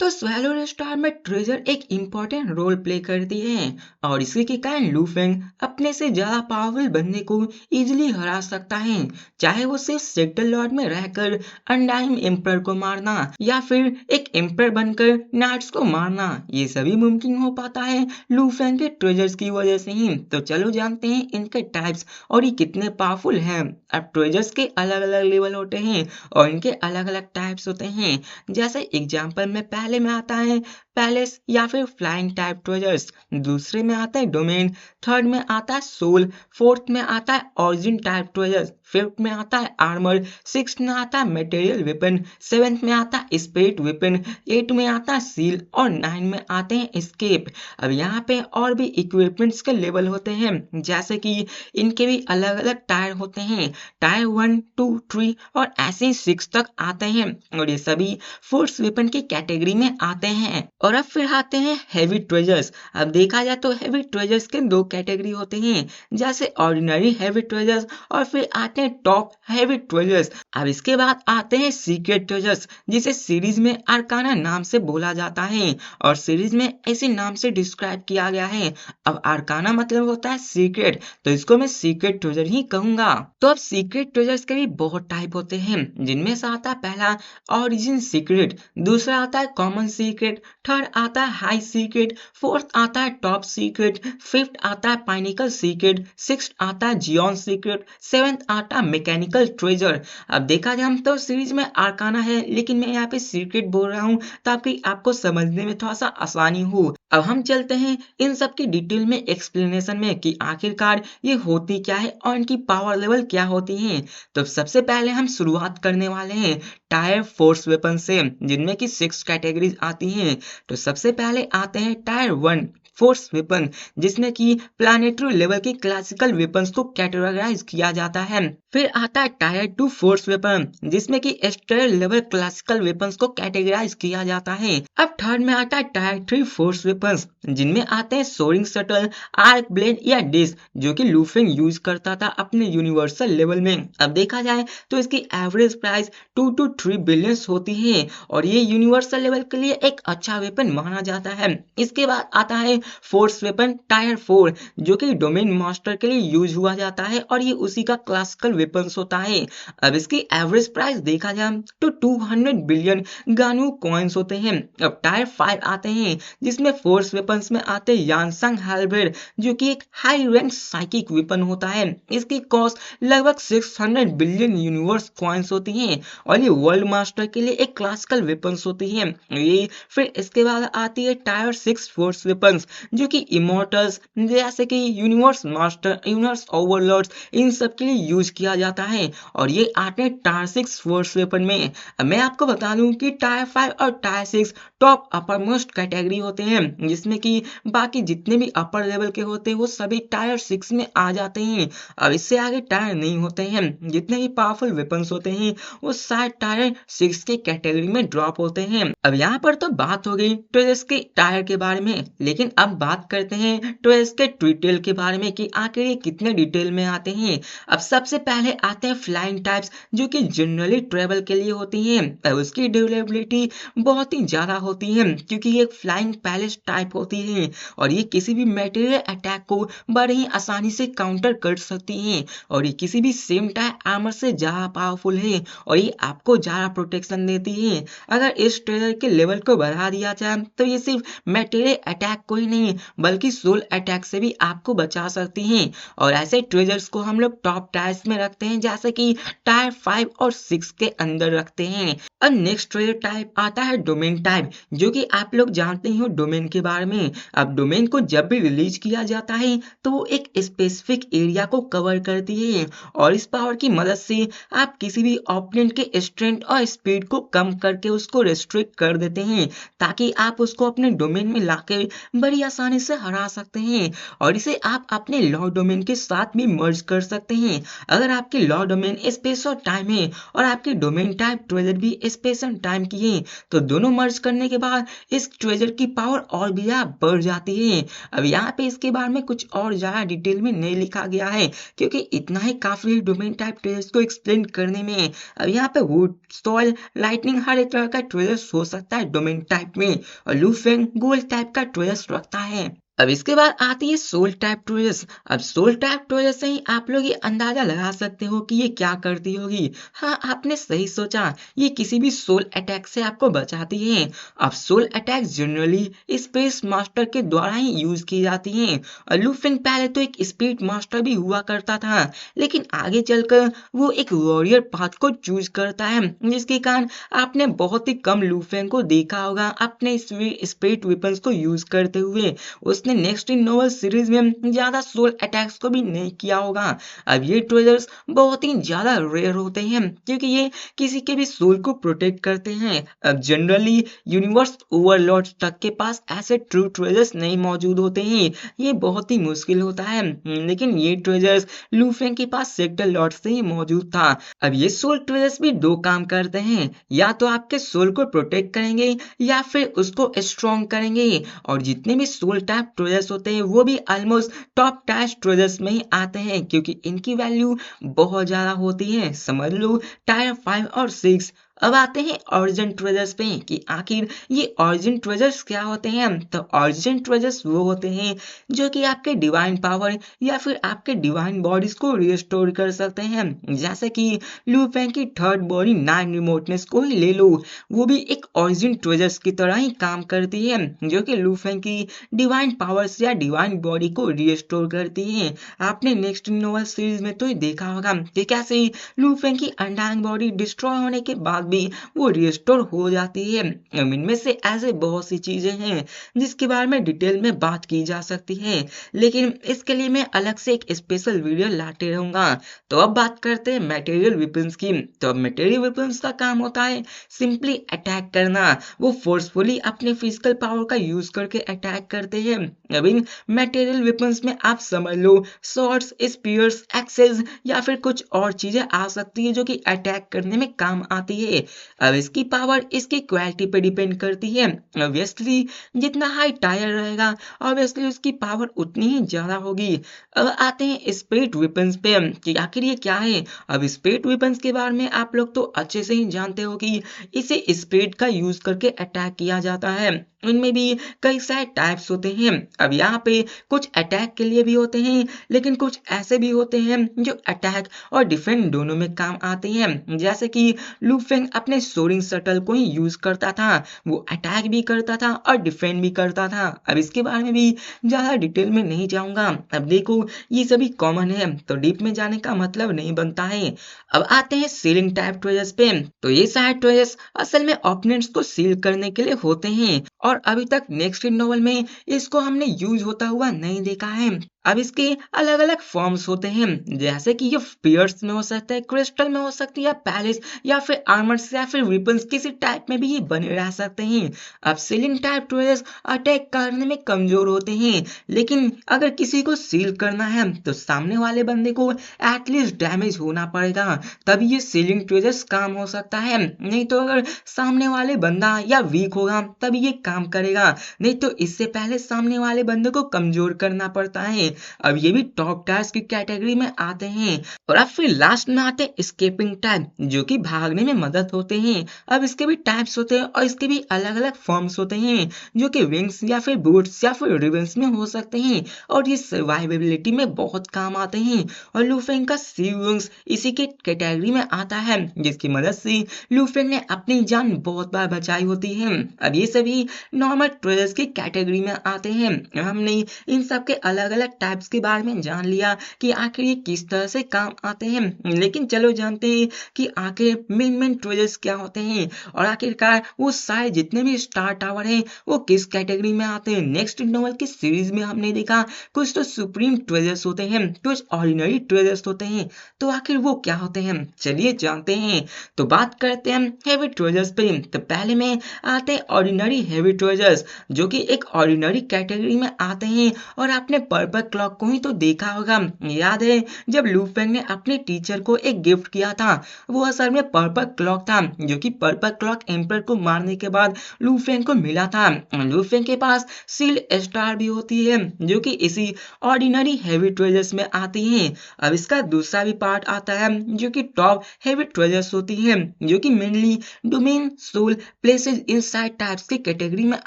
तो swallow star में treasure एक इम्पोर्टेंट रोल प्ले करती है और इसी के कारण लू फेंग अपने से ज्यादा पावरफुल बंदे को इजिली हरा सकता है, चाहे वो सिर्फ सेक्टर लॉर्ड में रहकर अनडाइम एम्पर को मारना या फिर एक एम्पर बनकर नाइट्स को मारना। ये सभी मुमकिन हो पाता है लू फेंग के ट्रेजर्स की वजह से ही। तो चलो जानते हैं इनके टाइप्स और ये कितने पावरफुल हैं। अब ट्रेजर्स के अलग अलग लेवल होते हैं और इनके अलग अलग टाइप्स होते हैं। जैसे एग्जाम्पल में पहले में आता है पैलेस या फिर फ्लाइंग टाइप ट्रेजर्स, दूसरे में आता है डोमेन, थर्ड में आता है सोल, फोर्थ में आता है ऑरिजिन टाइप ट्रेजर्स, फिफ्थ में आता है आर्मर, सिक्स्थ में आता है मटेरियल वेपन, सेवेंथ में आता है स्पिरिट वेपन, एट में आता है सील और नाइन में आते हैं एस्केप। अब यहाँ पे और भी इक्विपमेंट्स के लेवल होते हैं, जैसे कि इनके भी अलग अलग टायर होते हैं, टायर 1, 2, 3 और ऐसे ही 6 तक आते हैं और ये सभी फोर्स वेपन की कैटेगरी में आते हैं। और अब फिर आते हैं हेवी ट्रेजर्स। अब देखा जाए तो हेवी ट्रेजर्स के दो कैटेगरी होते हैं, जैसे ऑर्डिनरी हेवी ट्रेजर्स और फिर आते हैं टॉप हेवी ट्रेजर्स। अब इसके बाद आते हैं सीक्रेट ट्रेजर्स, जिसे सीरीज में आर्काना नाम से बोला जाता है और सीरीज में ऐसे नाम से डिस्क्राइब किया गया है। अब आर्काना मतलब होता है सीक्रेट, तो इसको मैं सीक्रेट ट्रेजर ही कहूंगा। तो अब सीक्रेट ट्रेजर्स के भी बहुत टाइप होते हैं, जिनमें से आता है पहला ऑरिजिन सीक्रेट, दूसरा आता है कॉमन सीक्रेट, थर्ड आता है हाई सीक्रेट, फोर्थ आता है टॉप सीक्रेट, फिफ्थ आता है पाइनिकल सीक्रेट, सिक्स्थ आता है जियोन सीक्रेट, सेवेंथ आता है मैकेनिकल ट्रेजर। अब देखा जाए हम तो सीरीज में आर्काना है, लेकिन मैं यहाँ पे सीक्रेट बोल रहा हूँ ताकि आपको समझने में थोड़ा सा आसानी हो। अब हम चलते हैं इन सब की डिटेल में एक्सप्लेनेशन में कि आखिरकार ये होती क्या है और इनकी पावर लेवल क्या होती है। तो सबसे पहले हम शुरुआत करने वाले हैं टायर फोर्स वेपन से, जिनमें की 6 कैटेगरीज आती हैं। तो सबसे पहले आते हैं टायर 1 फोर्स वेपन, जिसमें कि प्लानिटरी लेवल के क्लासिकल वेपन्स को कैटेगराइज किया जाता है। फिर आता है टायर 2 फोर्स वेपन, जिसमें कि स्टेयर लेवल क्लासिकल वेपन्स को कैटेगराइज किया जाता है। अब थर्ड में आता है टायर 3 फोर्स वेपन्स, जिनमें आते हैं सोरिंग शटल, आर्क ब्लेड या डिस्क, जो कि लू फेंग यूज करता था अपने यूनिवर्सल लेवल में। अब देखा जाए तो इसकी एवरेज प्राइस 2 to 3 बिलियन होती है और ये यूनिवर्सल लेवल के लिए एक अच्छा वेपन माना जाता है। इसके बाद आता है फोर्स वेपन टायर 4, जो कि डोमेन मास्टर के लिए यूज हुआ जाता है और ये उसी का क्लासिकल वेपन होता है। अब इसकी एवरेज प्राइस देखा जाए तो 200 बिलियन गानू कॉइन्स होते हैं। अब टायर 5 आते हैं, जिसमें फोर्स वेपन्स में आते हैं यानसंग हालबेड, जो कि एक हाई रैंक साइकिक वेपन होता है। इसकी कॉस्ट लगभग 600 बिलियन यूनिवर्स कॉइन्स होती हैं और ये वर्ल्ड मास्टर के लिए एक क्लासिकल वेपन्स होती है ये। फिर इसके बाद आती है टायर 6 फोर्स वेपन्स, जो कि इमोर्टल्स जैसे कि यूनिवर्स मास्टर, यूनिवर्स ओवरलॉर्ड्स, इन सब के लिए यूज किया जाता है और ये आते हैं टायर 6 फोर्स वेपन में। अब मैं आपको बता दूं कि टायर 5 और tyre 6 top upper most category होते हैं, जिसमें कि बाकी जितने भी अपर लेवल के होते हैं वो सभी टायर 6 में आ जाते हैं। अब इससे आगे टायर नहीं होते हैं। जितने भी पावरफुल वेपन्स होते हैं वो सारे टायर 6 के कैटेगरी में ड्रॉप होते हैं। अब यहाँ पर तो बात हो गई ट्रेजर्स के टायर के बारे में, लेकिन अब बात करते हैं ट्रेजर्स के डिटेल के बारे में कि आखिर ये कितने डिटेल में आते हैं। अब सबसे पहले आते हैं फ्लाइंग टाइप्स, जो कि जनरली ट्रेवल के लिए होती हैं। अब उसकी ड्यूरेबिलिटी बहुत ही ज्यादा होती है, क्योंकि ये फ्लाइंग पैलेस टाइप होती है और ये किसी भी मटेरियल अटैक को बड़े ही आसानी से काउंटर कर सकती हैं और ये किसी भी सेम टाइप आर्मर से ज्यादा पावरफुल है और ये आपको ज्यादा प्रोटेक्शन देती है। अगर इस ट्रेजर के लेवल को बढ़ा दिया जाए तो ये सिर्फ मटेरियल अटैक को ही नहीं बल्कि सोल अटैक से भी आपको बचा सकती हैं और ऐसे ट्रेजर्स को हम लोग टॉप टायर्स में रखते हैं, जैसे कि टायर 5 और 6 के अंदर रखते हैं। अब नेक्स्ट ट्रेजर टाइप आता है डोमेन टाइप, जो कि आप लोग जानते ही हो डोमेन के बारे में। अब डोमेन को जब भी रिलीज किया जाता है तो वो एक स्पेसिफिक एरिया को कवर करती है और इस पावर की मदद से आप किसी भी ओपोनेंट के स्ट्रेंथ और स्पीड को कम करके उसको रेस्ट्रिक्ट कर देते हैं, ताकि आप उसको अपने डोमेन में लाके बड़ी आसानी से हरा सकते हैं और इसे आप अपने लॉ डोमेन के साथ भी मर्ज कर सकते हैं। अगर आपके लॉ डोमेन स्पेस और टाइम है और आपके डोमेन टाइप ट्रेजर भी स्पेस एंड टाइम की है, तो दोनों मर्ज करने के बाद इस ट्रेजर की पावर और भी ज्यादा बढ़ जाती है। अब यहाँ पे इसके बारे में कुछ और ज्यादा डिटेल में नहीं लिखा गया है, क्योंकि इतना ही काफी डोमेन टाइप ट्रेजर्स को एक्सप्लेन करने में। अब यहाँ पे वुड, सॉइल, लाइटनिंग हर एक तरह का ट्रेजर्स हो सकता है डोमेन टाइप में, और लूफेंग गोल्ड टाइप का ट्रेजर्स रखता है। अब इसके बाद आती है सोल टाइप ट्रेजर्स। अब सोल टाइप ट्रेजर्स से ही आप लोग ये अंदाजा लगा सकते हो कि ये क्या करती होगी। हाँ, आपने सही सोचा, ये किसी भी सोल अटैक से आपको बचाती है। अब soul attack generally space master के द्वारा ही यूज की जाती हैं। और लूफेंग पहले तो एक स्पिरिट मास्टर भी हुआ करता था, लेकिन आगे चलकर वो एक वॉरियर पाथ को चूज करता है, जिसके कारण आपने बहुत ही कम लूफेंग को देखा होगा अपने स्पिरिट वेपन्स को यूज करते हुए। उसने नेक्स्ट इन नोवेल सीरीज में ज्यादा सोल अटैक्स को भी नहीं किया होगा। अब ये ट्रेजर्स बहुत ही ज्यादा रेयर होते हैं, क्योंकि ये किसी के भी सोल को प्रोटेक्ट करते हैं। अब जनरली यूनिवर्स ओवरलॉर्ड तक के पास ऐसे ट्रू ट्रेजर्स नहीं मौजूद होते हैं, ये बहुत ही मुश्किल होता है। लेकिन ये ट्रेजर्स लूफेंग के पास सेक्टर लॉर्ड से ही मौजूद था। अब ये सोल ट्रेजर्स भी दो काम करते हैं, या तो आपके सोल को प्रोटेक्ट करेंगे या फिर उसको स्ट्रॉन्ग करेंगे। और जितने भी सोल टाइप ट्रेजर्स होते हैं वो भी ऑलमोस्ट टॉप टायर ट्रेजर्स में ही आते हैं, क्योंकि इनकी वैल्यू बहुत ज्यादा होती है। समझ लो टायर 5 और 6। अब आते हैं ऑरिजिन ट्रेजर्स पे कि आखिर ये ऑरिजिन ट्रेजर्स क्या होते हैं। तो ऑरिजिन ट्रेजर्स वो होते हैं जो कि आपके डिवाइन पावर या फिर आपके डिवाइन बॉडीज को रिस्टोर कर सकते हैं। जैसे कि लूफेंग की थर्ड बॉडी नाइन रिमोटनेस को ही ले लो, वो भी एक ऑरिजिन ट्रेजर्स की तरह ही काम करती है, जो कि लूफेंग की डिवाइन पावर्स या डिवाइन बॉडी को रिस्टोर करती है। आपने नेक्स्ट नोवेल सीरीज में तो ही देखा होगा कि कैसे लूफेंग की अनडाइंग बॉडी डिस्ट्रॉय होने के बाद भी वो रिस्टोर हो जाती है। इनमें से ऐसे बहुत सी चीजें हैं जिसके बारे में डिटेल में बात की जा सकती है, लेकिन इसके लिए मैं अलग से एक स्पेशल वीडियो लाते रहूंगा। तो अब बात करते हैं मटेरियल वेपन्स की। तो अब मटेरियल वेपन्स का काम होता है सिंपली अटैक करना। वो फोर्सफुली अपने फिजिकल पावर का यूज करके अटैक करते हैं। अब इन मटेरियल वेपन्स में आप समझ लो स्वॉर्ड्स, स्पीयर्स, एक्सेस या फिर कुछ और चीजें आ सकती है जो कि अटैक करने में काम आती है। अब इसकी पावर इसकी क्वालिटी पे डिपेंड करती है। ऑब्वियसली जितना हाई टायर रहेगा ऑब्वियसली उसकी पावर उतनी ही ज्यादा होगी। अब आते हैं स्पिरिट वेपन्स पे कि आखिर ये क्या है। अब स्पिरिट वेपन्स के बारे में आप लोग तो अच्छे से ही जानते हो कि इसे स्पिरिट का यूज करके अटैक किया जाता है। उनमें भी कई सारे टाइप्स होते हैं। अब यहाँ पे कुछ अटैक के लिए भी होते हैं, लेकिन कुछ ऐसे भी होते हैं जो अटैक और डिफेंड दोनों में काम आते हैं। जैसे कि लूफेंग अपने सोरिंग शटल को ही यूज करता था, वो अटैक भी करता था और डिफेंड भी करता था। अब इसके बारे में भी ज्यादा डिटेल में नहीं जाऊंगा। अब देखो ये सभी कॉमन है, तो डीप में जाने का मतलब नहीं बनता है। अब आते हैं सीलिंग टाइप ट्रेजर्स पे। तो ये सारे ट्रेजर्स असल में ओपोनेंट्स को सील करने के लिए होते हैं, और अभी तक नेक्स्ट इन नोवेल में इसको हमने यूज होता हुआ नहीं देखा है। अब इसके अलग अलग फॉर्म्स होते हैं, जैसे कि ये स्पीयर्स में हो सकता है, क्रिस्टल में हो सकती है, या पैलेस या फिर आर्मर्स या फिर वेपन्स किसी टाइप में भी ये बने रह सकते हैं। अब सीलिंग टाइप ट्रेजर्स अटैक करने में कमजोर होते हैं, लेकिन अगर किसी को सील करना है तो सामने वाले बंदे को एटलीस्ट डैमेज होना पड़ेगा, तभी ये सीलिंग ट्रेजर्स काम हो सकता है। नहीं तो अगर सामने वाले बंदा या वीक होगा तभी ये काम करेगा, नहीं तो इससे पहले सामने वाले बंदे को कमजोर करना पड़ता है। अब ये भी टॉप टायर्स की कैटेगरी में आते हैं। और अब फिर लास्ट में आते हैं स्केपिंग टाइप, जो कि भागने में मदद होते हैं। अब इसके भी टाइप्स होते हैं और इसके भी अलग अलग फॉर्म्स होते हैं, जो कि विंग्स या फिर बूट्स या फिर रिबन्स में हो सकते हैं, और ये सर्वाइवेबिलिटी में बहुत काम आते हैं। और लूफेंग का सी विंग्स इसी के कैटेगरी में आता है, जिसकी मदद से लूफेंग ने अपनी जान बहुत बार बचाई होती है। अब ये सभी नॉर्मल ट्रेजर्स की कैटेगरी में आते हैं। हमने इन सब के अलग अलग टाइप्स के बारे में जान लिया कि आखिर ये किस तरह से काम आते हैं, लेकिन चलो जानते हैं कि आखिर मेन ट्रेजर्स क्या होते हैं, और आखिरकार वो सारे जितने भी स्टार टावर हैं वो किस कैटेगरी में आते हैं। नेक्स्ट नोवेल की सीरीज में हमने देखा कुछ तो सुप्रीम ट्रेजर्स होते हैं, कुछ ऑर्डिनरी ट्रेजर्स होते हैं, तो आखिर वो क्या होते हैं चलिए जानते हैं। तो बात करते हैं हेवी ट्रेजर्स पे। तो पहले में आते हैं ऑर्डिनरी हेवी हैवी ट्रेजर्स जो कि एक ऑर्डिनरी कैटेगरी में आते हैं। और आपने पर्पल क्लॉक को ही तो देखा होगा, याद है जब लू फेंग ने अपने टीचर को एक गिफ्ट किया था, वो असल में पर्पल क्लॉक था जो कि पर्पल क्लॉक एम्पर को मारने के बाद लू फेंग को मिला था। लू फेंग के पास सील्ड स्टार भी होती है जो कि इसी ऑर्डिनरी हैवी ट्रेजर्स में आती है। अब इसका दूसरा भी पार्ट आता है जो कि टॉप हैवी ट्रेजर्स होती है, जो कि mainly domain soul places inside types की कैटेगरी में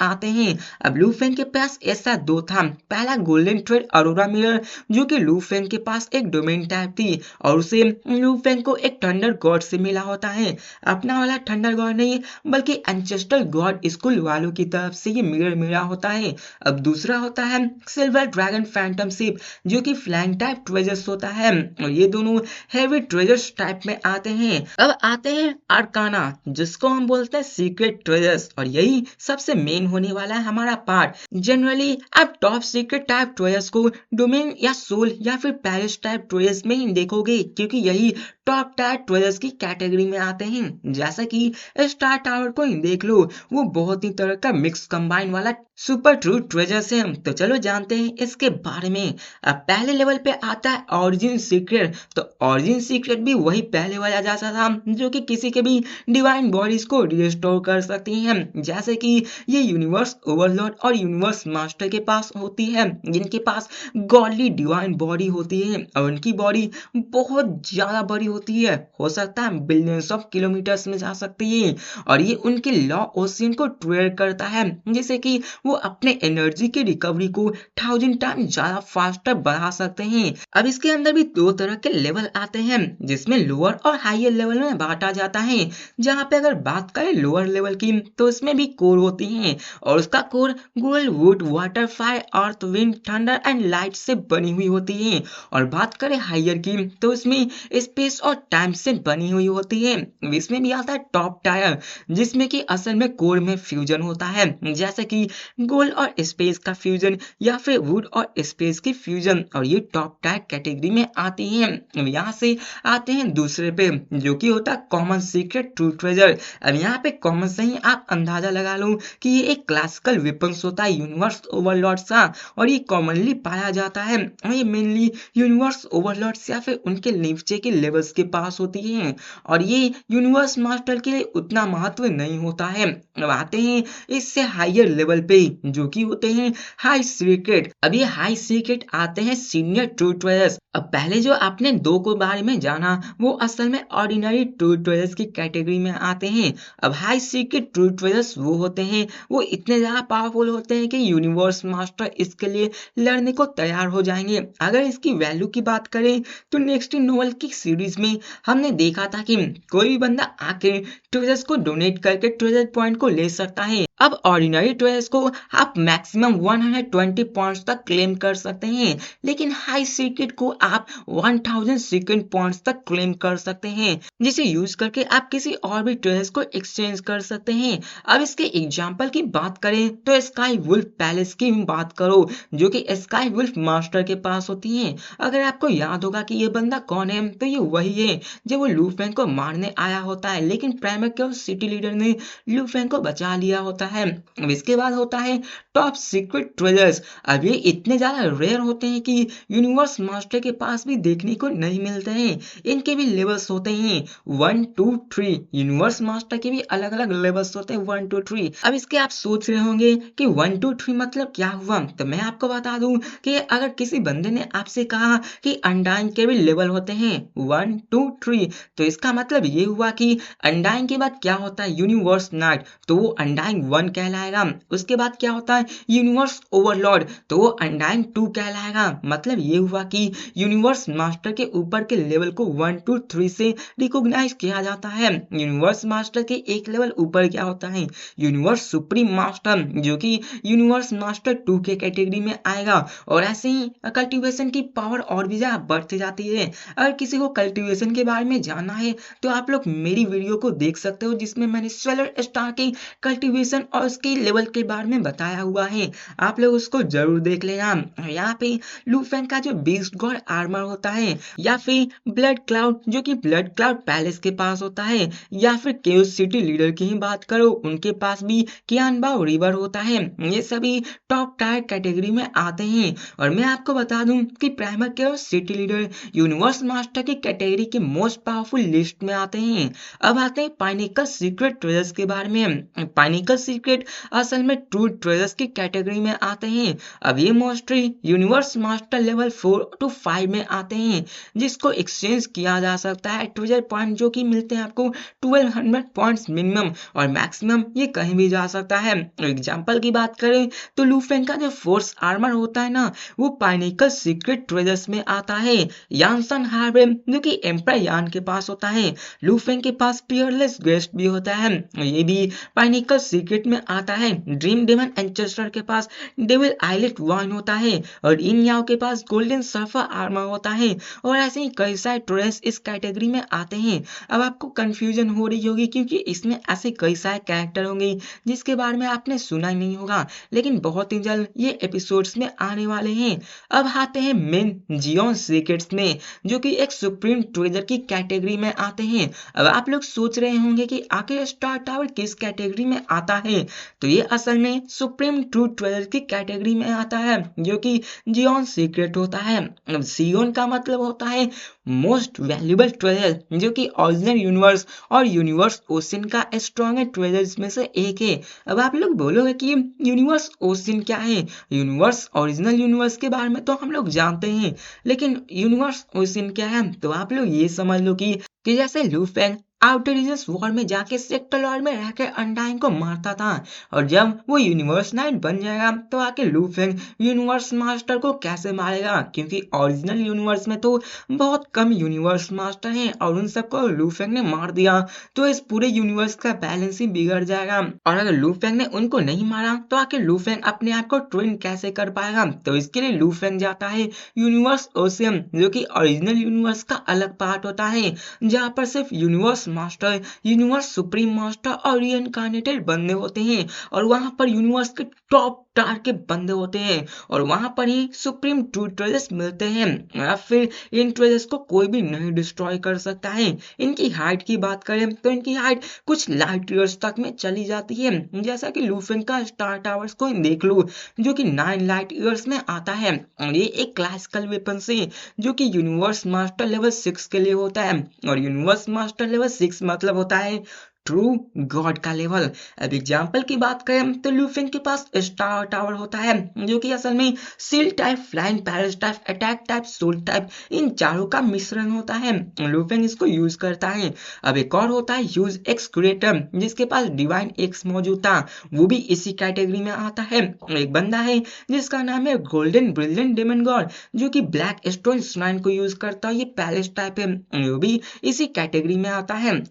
आते हैं। अब लू फेंग के पास ऐसा दो था, पहला गोल्डन थ्रेड अरोरा मिरर जो कि लू फेंग के पास एक डोमेन टाइप थी और उसे लू फेंग को एक थंडर गॉड से मिला होता है। अपना वाला थंडर गॉड नहीं बल्कि एंसेस्ट्रल गॉड स्कूल वालों की तरफ से ये मिरर मिला होता है। अब दूसरा होता है सिल्वर ड्रैगन फैंटम शिप जो कि फ्लैंग टाइप ट्रेजर्स होता है और ये दोनों हैवी ट्रेजर्स टाइप में आते हैं। अब आते हैं आर्काना जिसको हम बोलते हैं सीक्रेट ट्रेजर्स और यही सबसे मेन होने वाला है हमारा पार्ट। जनरली आप टॉप सीक्रेट टाइप ट्रेजर्स को डोमेन या सोल या फिर पैरिस टाइप ट्रेजर्स में ही देखोगे क्योंकि यही टॉप टायर ट्रेजर्स की कैटेगरी में आते हैं। जैसा कि स्टार टावर को ही देख लो, वो बहुत ही तरह का मिक्स कंबाइन वाला सुपर ट्रू ट्रेजर्स है। तो चलो जानते हैं इसके बारे में। अब पहले लेवल पे आता है ऑरिजिन सीक्रेट। तो ऑरिजिन सीक्रेट भी वही पहले वाला जैसा था जो कि किसी के भी डिवाइन बॉडीज को रिस्टोर कर सकती हैं, जैसे कि ये यूनिवर्स ओवरलॉर्ड और यूनिवर्स मास्टर के पास होती है जिनके पास गॉडली डिवाइन बॉडी होती है और उनकी बॉडी बहुत ज्यादा बड़ी होती है, हो सकता है बिलियंस ऑफ किलोमीटर्स में जा सकती है। और ये उनके लॉ ओशियन को ट्रिगर करता है जिससे कि वो अपने एनर्जी की रिकवरी को 1000 टाइम ज्यादा फास्टर बढ़ा सकते हैं। अब इसके अंदर भी दो तरह के लेवल आते हैं जिसमें लोअर और हायर लेवल में बांटा जाता है। जहाँ पे अगर बात करें लोअर लेवल की तो इसमें भी कोर होती है और उसका core gold would water fire earth wind thunder and light से बनी हुई होती है। और बात करें हायर की तो इसमें स्पेस और टाइम से बनी हुई होती है। इसमें भी आता है टॉप टायर जिसमें कि असल में कोर में फ्यूजन होता है, जैसे कि गोल्ड और स्पेस का फ्यूजन या फिर वुड और स्पेस की फ्यूजन, और ये टॉप टायर कैटेगरी में आती है। यहाँ से आते हैं दूसरे पे जो कि होता है कॉमन सीक्रेट ट्रू ट्रेजर। अब यहाँ पे कॉमन से ही आप अंदाजा लगा लो कि ये एक क्लासिकल वेपन्स होता है यूनिवर्स ओवरलॉर्ड का और ये कॉमनली पाया जाता है और ये मेनली यूनिवर्स ओवरलॉर्ड्स या फिर उनके नीचे के लेवल्स के पास होती है और ये यूनिवर्स मास्टर के लिए उतना महत्व नहीं होता है। अब आते हैं इससे हायर लेवल पे जो कि होते हैं हाई सीक्रेट। अब ये हाई सीक्रेट आते हैं सीनियर ट्रू ट्रेजर्स। अब पहले जो आपने दो को बारे में जाना वो असल में ऑर्डिनरी ट्रू ट्रेजर्स की कैटेगरी में आते हैं। अब हाई सीक्रेट ट्रू ट्रेजर्स वो होते हैं, वो इतने ज्यादा पावरफुल होते हैं कि यूनिवर्स मास्टर इसके लिए लड़ने को तैयार हो जाएंगे। अगर इसकी वैल्यू की बात करें तो नेक्स्ट नोवेल की सीरीज में हमने देखा था कि कोई भी बंदा आके ट्रेजर्स को डोनेट करके ट्रेजर पॉइंट को ले सकता है। अब ऑर्डिनरी ट्रेजर्स को आप मैक्सिमम 120 पॉइंट्स तक क्लेम कर सकते हैं, लेकिन हाई सीक्रेट को आप 1000 सीक्रेट पॉइंट्स तक क्लेम कर सकते हैं, जिसे यूज करके आप किसी और भी ट्रेजर्स को एक्सचेंज कर सकते हैं। अब इसके एग्जांपल की बात करें तो स्काई वुल्फ पैलेस की बात करो जो कि स्काई वुल्फ मास्टर के पास होती है। अगर आपको याद होगा कि ये बंदा कौन है तो ये वही है जब वो लू फेंग को मारने आया होता है, लेकिन प्राइमर सिटी लीडर ने लू फेंग को बचा लिया होता है। अब इसके बाद होता है टॉप सीक्रेट ट्रेजर्स। अब ये इतने ज्यादा रेयर होते हैं कि यूनिवर्स मास्टर के पास भी देखने को नहीं मिलते हैं। इनके भी लेवल्स होते हैं 1 2 3। यूनिवर्स मास्टर के भी अलग अलग लेवल्स होते हैं 1 2 3। अब इसके आप सोच रहे होंगे कि 1 2 3 मतलब क्या हुआ, तो मैं आपको बता दूं कि अगर किसी बंदे ने आपसे कहा कि अनडाइन के भी लेवल होते हैं 1 2 3 तो इसका मतलब ये हुआ कि अनडाइन के बाद क्या होता है यूनिवर्स नाइट, तो वो अनडाइन 1 कहलाएगा। उसके बाद क्या होता है यूनिवर्स ओवरलॉर्ड, तो वो अनडाइन 2 कहलाएगा। मतलब ये हुआ कि यूनिवर्स मास्टर के ऊपर के लेवल को 1 2 3 से रिकॉग्नाइज किया जाता है। यूनिवर्स मास्टर के एक लेवल ऊपर क्या होता है यूनिवर्स सुप्रीम मास्टर जो कि यूनिवर्स मास्टर 2 के कैटेगरी में आएगा। और ऐसे ही कल्टीवेशन की पावर और भी ज्यादा बढ़ती जाती है। अगर किसी को कल्टीवेशन के बारे में जानना है तो आप लोग मेरी वीडियो को देख सकते हो जिसमें मैंने सोलर स्टार की कल्टीवेशन और उसके लेवल के बारे में बताया हुआ है, आप लोग उसको जरूर देख लेना। यहाँ पे लूफेंग का जो बीस्ट गॉड आर्मर होता है, या फिर ब्लड क्लाउड जो कि ब्लड क्लाउड पैलेस के पास होता है, या फिर केओस सिटी लीडर की ही बात करो उनके पास भी कियानबाओ रिवर होता है, ये सभी टॉप टायर कैटेगरी में आते हैं। और मैं आपको बता दूं कि primer chaos city leader universe master की कैटेगरी के मोस्ट पावरफुल लिस्ट में आते हैं। अब आते हैं पाइनेकल सीक्रेट ट्रेजर्स के बारे में। पाइनेकल सीक्रेट असल में ट्रू ट्रेजर्स की कैटेगरी में आते हैं। अब ये mostly universe master level 4 to 5 में आते हैं, जिसको एक्सचेंज किया जा सकता है। ट्रेजर पॉइंट जो कि मिलते हैं आपको 1200 पॉइंट्स मिनिमम, और मैक्सिमम ये कहीं भी जा सकता है। एग्जांपल की बात करें तो लूफेंग का जो फोर्स आर्मर होता है ना, वो पाइनेकल सीक्रेट ट्रेजर्स में आता है। यानसन हार्बेम जो कि एम्परर यान के पास होता है। लूफेंग के पास पियरलेस गेस्ट भी होता है, ये भी पाइनेकल सीक्रेट में आता है। ड्रीम डेमन एंचेस्टर के पास डेविल आइलेट वन होता है, और इन याओ के पास गोल्डन सर्फर आर्मर होता है। और ऐसे ही कई सारे ट्रेजर्स इस कैटेगरी में आते हैं। अब आपको कंफ्यूजन हो रही होगी क्योंकि इसमें ऐसे कई सारे कैरेक्टर होंगे जिसके बारे में आपने सुना ही नहीं होगा, लेकिन बहुत ही जल्द ये एपिसोड्स में आने वाले हैं। अब आते हैं मेन जियोन सीक्रेट्स में, जो कि एक सुप्रीम ट्रेजर की कैटेगरी में आते हैं। अब आप लोग सोच रहे होंगे कि आखिर स्टार टावर किस कैटेगरी में आता है, तो ये असल में सुप्रीम ट्रू ट्रेजर की कैटेगरी में आता है, जो कि जियोन सीक्रेट होता है। अब जियोन का मतलब होता है मोस्ट वैल्यूबल ट्रेजर, जो कि ओरिजिनल यूनिवर्स और यूनिवर्स ओशन का स्ट्रॉन्गेस्ट ट्रेजर्स में से एक है। अब आप लोग बोलोगे कि यूनिवर्स ओशन क्या है। यूनिवर्स ओरिजिनल यूनिवर्स के बारे में तो हम लोग जानते हैं, लेकिन यूनिवर्स ओशन क्या है, तो आप लोग ये समझ लो कि जैसे लूफेंग आउटर रीजन्स वॉर में जाके सेक्टर लॉर्ड में रहकर अनडाइन को मारता था, और जब वो यूनिवर्स नाइट बन जाएगा तो आके लूफेंग यूनिवर्स मास्टर को कैसे मारेगा, क्योंकि ओरिजिनल यूनिवर्स में तो बहुत कम यूनिवर्स मास्टर हैं और उन सबको लूफेंग ने मार दिया तो इस पूरे यूनिवर्स का बैलेंस ही बिगड़ जाएगा। और अगर लूफेंग ने उनको नहीं मारा तो आके लूफेंग अपने आप को ट्विन कैसे कर पाएगा। तो इसके लिए लूफेंग जाता है यूनिवर्स ओशियन, जो कि ओरिजिनल यूनिवर्स का अलग पार्ट होता है, जहाँ पर सिर्फ universe master, universe supreme master और रीइंकार्नेटेड बंदे होते हैं, और वहां पर यूनिवर्स के टॉप टार के बंदे होते हैं, और वहां पर ही सुप्रीम ट्रू ट्रेजर्स मिलते हैं, या फिर इन ट्रेजर्स को कोई भी नहीं डिस्ट्रॉय कर सकता है। इनकी हाइट की बात करें तो इनकी हाइट कुछ लाइट ईयर्स तक में चली जाती है, जैसा कि लूफेंग का स्टार टावर्स को देख लो, जो कि 9 लाइट ईयर्स में आता है। और ये एक क्लासिकल वेपन से जो कि यूनिवर्स मास्टर लेवल 6 के लिए होता है, और यूनिवर्स मास्टर लेवल 6 मतलब होता है ट्रू गॉड का लेवल। अब एग्जाम्पल की बात करें तो लूफेंग के पास स्टार टावर होता है, जो कि असल में सील टाइप, फ्लाइंग पैरस type, attack type, soul type, इन चारों का मिश्रण होता है। लूफेंग इसको यूज करता है। अब एक और होता है यूज एक्स क्रिएटर, जिसके पास डिवाइन एक्स मौजूद था, वो भी इसी कैटेगरी में आता है। एक बंदा है जिसका नाम है गोल्डन ब्रिलियंट डेमन गॉड, जो कि ब्लैक स्टोन श्राइन को यूज करता है, ये पैलेस टाइप है, वो भी इसी कैटेगरी में आता है।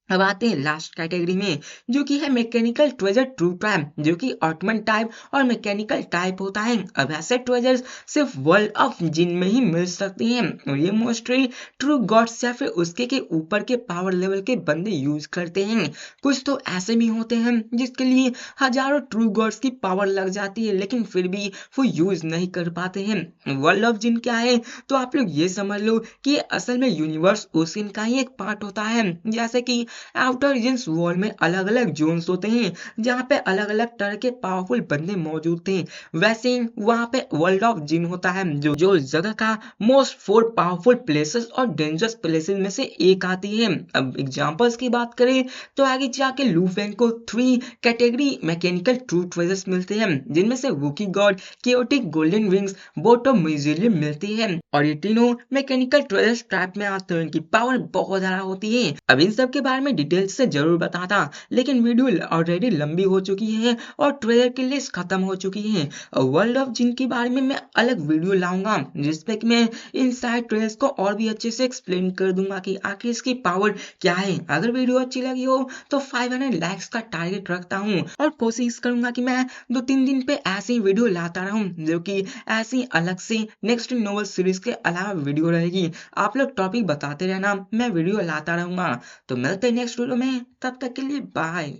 अब आते हैं लास्ट कैटेगरी में, जो कि है मैकेनिकल ट्रेजर ट्रू टाइप, जो कि ऑटमन टाइप और मैकेनिकल टाइप होता है। अब ऐसे ट्रेजर्स सिर्फ वर्ल्ड ऑफ जिन में ही मिल सकती हैं, और ये मोस्टली ट्रू गॉड्स या फिर उसके के ऊपर के पावर लेवल के बंदे यूज करते हैं। कुछ तो ऐसे भी होते हैं जिसके लिए हजारों ट्रू गॉड्स की पावर लग जाती है, लेकिन फिर भी वो यूज नहीं कर पाते हैं। वर्ल्ड ऑफ जिन क्या है, तो आप लोग ये समझ लो कि असल में यूनिवर्स ओशियन का ही एक पार्ट होता है। जैसे कि आउटर रीजन्स वॉल में अलग अलग जोन्स होते हैं, जहाँ पे अलग अलग तरह के पावरफुल बंदे मौजूद थे, वैसे ही वहाँ पे वर्ल्ड ऑफ जिन होता है, जो जगह का मोस्ट 4 पावरफुल प्लेसेस और डेंजरस प्लेसेस में से एक आती है। अब एग्जांपल्स की बात करें तो आगे जाके लूफेंग को 3 कैटेगरी मैकेनिकल ट्रू ट्रेजर्स मिलते हैं, जिनमें से वुकी god, chaotic golden wings, boat of मिजिलियम मिलती है, और ये तीनों मैकेनिकल ट्रेजर्स टाइप में आते हैं। इनकी पावर बहुत ज्यादा होती है। अब इन सब के बारे में डिटेल से जरूर बताता, लेकिन वीडियो ऑलरेडी लंबी हो चुकी है और ट्रेलर की लिस्ट खत्म हो चुकी है। वर्ल्ड ऑफ जिन के बारे में मैं अलग वीडियो लाऊंगा, जिसपे कि मैं इन सारे ट्रेलर्स को और भी अच्छे से एक्सप्लेन कर दूंगा कि आखिर इसकी पावर क्या है। अगर वीडियो अच्छी लगी हो तो 500 लाइक्स का टारगेट रखता हूँ, और कोशिश करूंगा कि मैं 2-3 दिन पे ऐसी वीडियो लाता रहूं, जो कि ऐसी अलग से नेक्स्ट नोवेल सीरीज के अलावा वीडियो रहेगी। आप लोग टॉपिक बताते रहना, मैं वीडियो लाता रहूंगा। तो मिलते हैं नेक्स्ट वीडियो में, तब तक के लिए बाय।